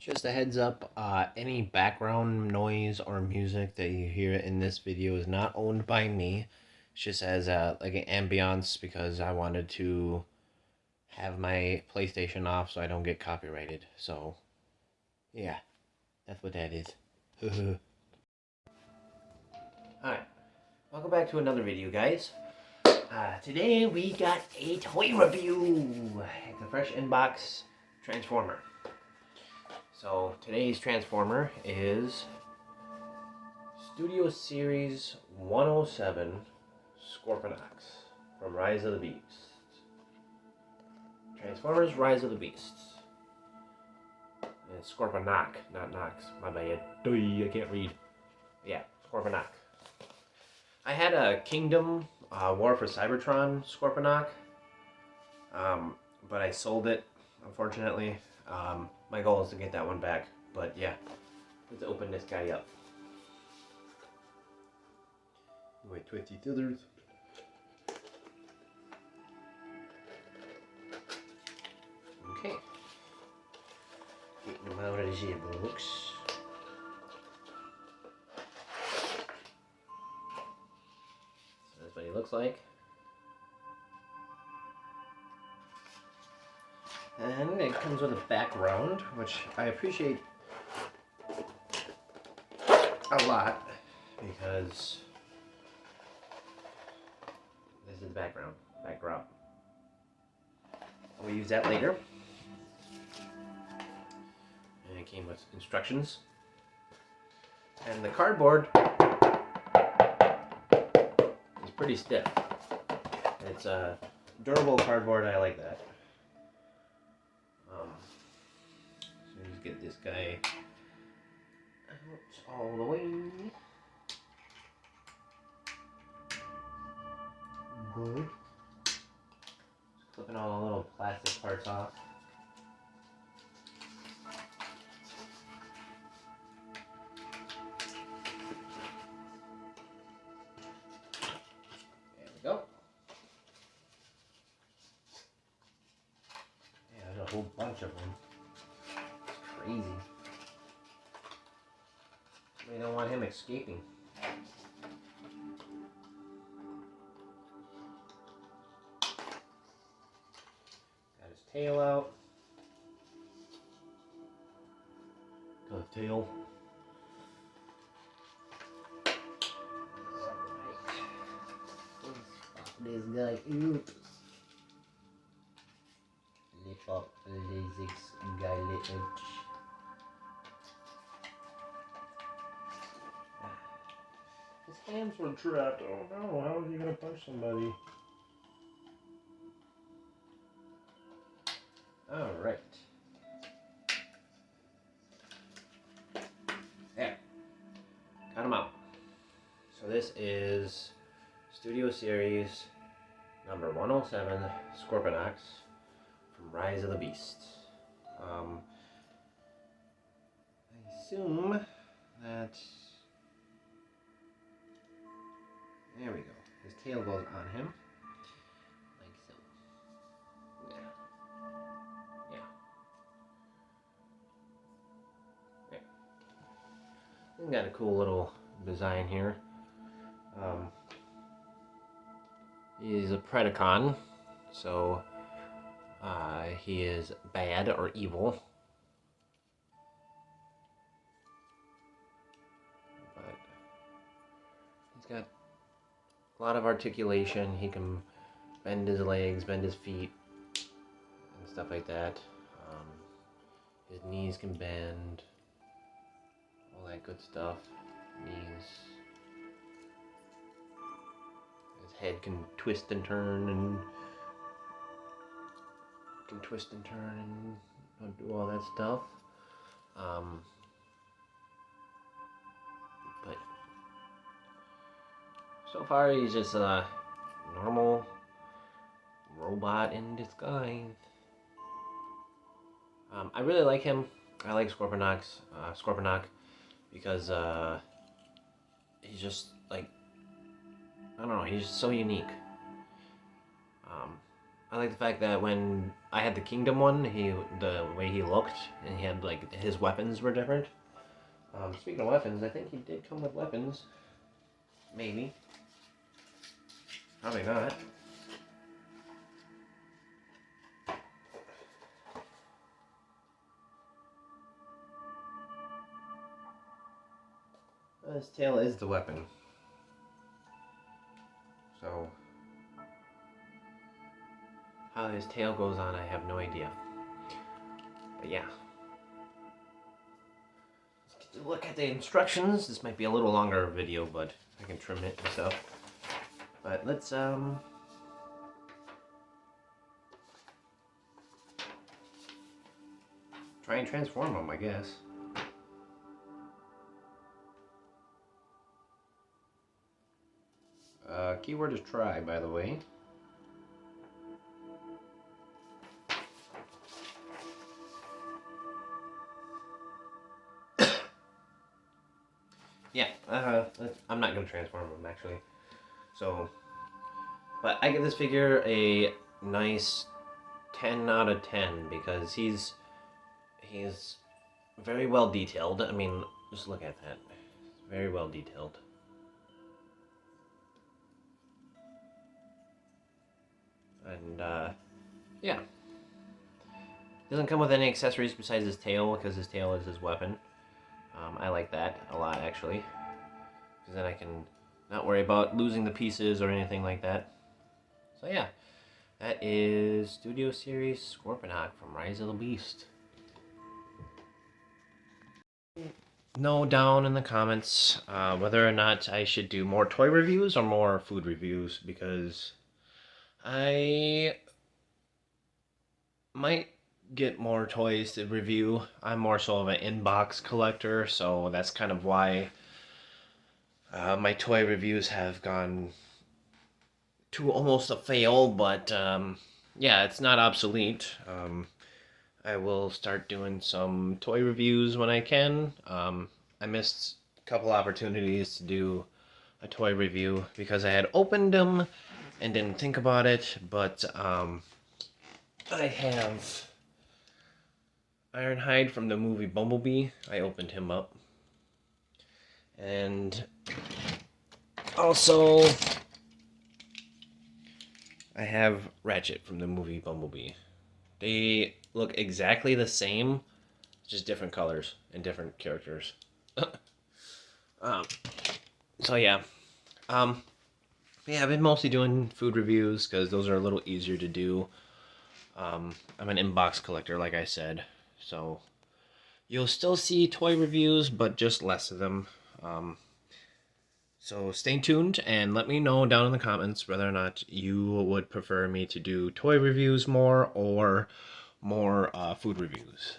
Just a heads up, any background noise or music that you hear in this video is not owned by me. It's just as like an ambiance because I wanted to have my PlayStation off so I don't get copyrighted. So, yeah, that's what that is. Alright, welcome back to another video, guys. Today we got a toy review. It's a fresh inbox Transformer. So today's Transformer is Studio Series 107 Scorponok from Rise of the Beasts. Transformers Rise of the Beasts. And it's Scorponok, not Nox. My bad. I can't read. Yeah, Scorponok. I had a Kingdom War for Cybertron Scorponok, but I sold it, unfortunately. My goal is to get that one back, but yeah, let's open this guy up. My 20 tethers. Okay. Getting them out of the zip-box. So that's what he looks like. And it comes with a background, which I appreciate a lot because this is the background. We'll use that later. And it came with instructions. And the cardboard is pretty stiff. It's a durable cardboard, I like that. So let's get this guy out all the way. Good. Just clipping all the little plastic parts off. There we go. Yeah, there's a whole bunch of them. Crazy. They don't want him escaping. Got his tail out. Got a tail. This guy out. Lift up this guy out. His hands were trapped. Oh no, how is he gonna punch somebody? Alright. There. Got him out. So this is Studio Series number 107 Scorponok from Rise of the Beasts. I assume that... There we go. His tail goes on him. Like so. Yeah. There. He's got a cool little design here. He's a Predacon, so he is bad or evil. But he's got a lot of articulation. He can bend his legs, bend his feet, and stuff like that. His knees can bend, all that good stuff. Knees. His head can twist and turn and do all that stuff. But so far he's just a normal robot in disguise. I really like him. I like Scorponok because he's just like, I don't know, he's so unique. I like the fact that when I had the Kingdom one, the way he looked and he had like his weapons were different. Speaking of weapons, I think he did come with weapons. Maybe. Probably not. His tail is the weapon. So, how his tail goes on, I have no idea. But yeah. Let's get to look at the instructions. This might be a little longer video, but I can trim it and stuff. But let's, try and transform him, I guess. Keyword is try, by the way. Yeah, I'm not going to transform him, actually. So, but I give this figure a nice 10 out of 10 because he's very well detailed. I mean, just look at that. Very well detailed. And, yeah. Doesn't come with any accessories besides his tail because his tail is his weapon. I like that a lot, actually. Because then I can not worry about losing the pieces or anything like that. So, yeah. That is Studio Series Scorponok from Rise of the Beast. Know down in the comments whether or not I should do more toy reviews or more food reviews, because I might get more toys to review. I'm more so of an inbox collector, so that's kind of why my toy reviews have gone to almost a fail, but yeah, it's not obsolete. I will start doing some toy reviews when I can. I missed a couple opportunities to do a toy review because I had opened them and didn't think about it, but I have Ironhide from the movie Bumblebee. I opened him up. And also, I have Ratchet from the movie Bumblebee. They look exactly the same, just different colors and different characters. So yeah. Yeah, I've been mostly doing food reviews because those are a little easier to do. I'm an inbox collector, like I said, so you'll still see toy reviews, but just less of them. So stay tuned and let me know down in the comments whether or not you would prefer me to do toy reviews more or more food reviews.